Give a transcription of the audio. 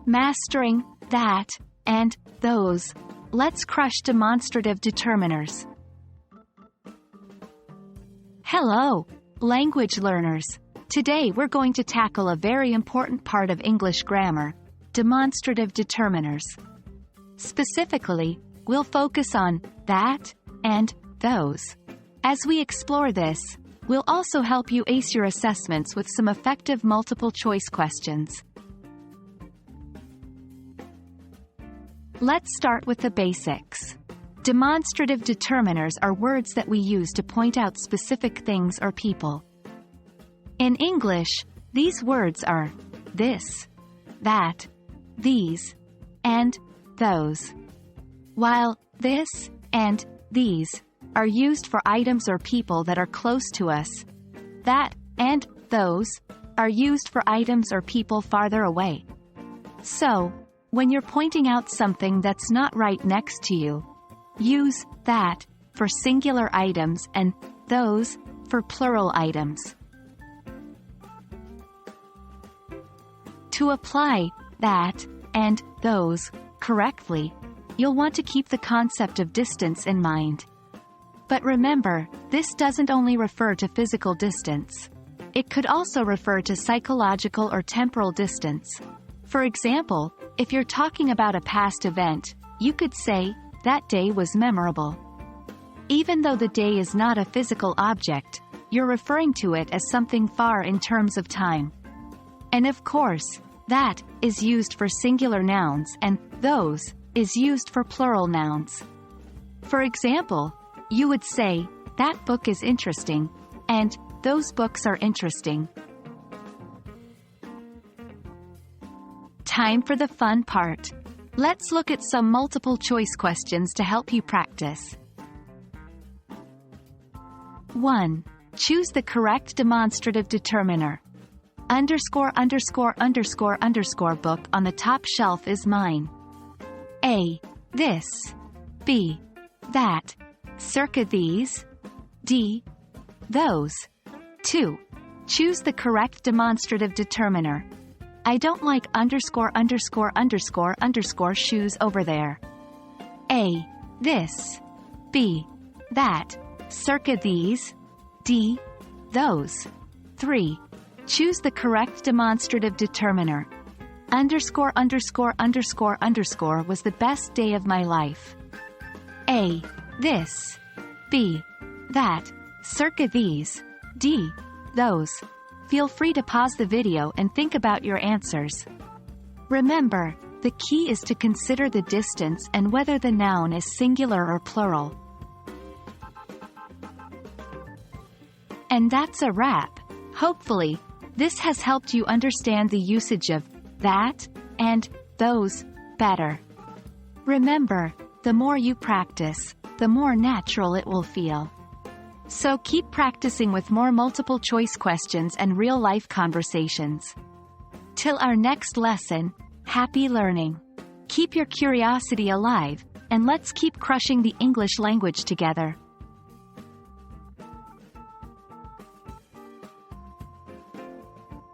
Mastering that and those. Let's crush demonstrative determiners. Hello, language learners. Today we're going to tackle a very important part of English grammar, demonstrative determiners. Specifically, we'll focus on that and those. As we explore this, we'll also help you ace your assessments with some effective multiple-choice questions. Let's start with the basics. Demonstrative determiners are words that we use to point out specific things or people. In English, these words are this, that, these, and those. While this and these are used for items or people that are close to us, that and those are used for items or people farther away. So, when you're pointing out something that's not right next to you, use that for singular items and those for plural items. To apply that and those correctly, you'll want to keep the concept of distance in mind. But remember, this doesn't only refer to physical distance. It could also refer to psychological or temporal distance. For example, if you're talking about a past event, you could say, "That day was memorable." Even though the day is not a physical object, you're referring to it as something far in terms of time. And of course, that is used for singular nouns and those is used for plural nouns. For example, you would say, "That book is interesting," and "Those books are interesting." Time for the fun part. Let's look at some multiple-choice questions to help you practice. 1. Choose the correct demonstrative determiner. Underscore underscore underscore underscore book on the top shelf is mine. A. This. B. That. Circa these. D. Those. 2. Choose the correct demonstrative determiner. I don't like underscore underscore underscore underscore shoes over there. A. This. B. That. Circa these. D. Those. 3. Choose the correct demonstrative determiner. Underscore underscore underscore underscore was the best day of my life. A. This. B. That. Circa these. D. Those. Feel free to pause the video and think about your answers. Remember, the key is to consider the distance and whether the noun is singular or plural. And that's a wrap. Hopefully, this has helped you understand the usage of that and those better. Remember, the more you practice, the more natural it will feel. So keep practicing with more multiple-choice questions and real-life conversations. Till our next lesson, happy learning. Keep your curiosity alive, and let's keep crushing the English language together.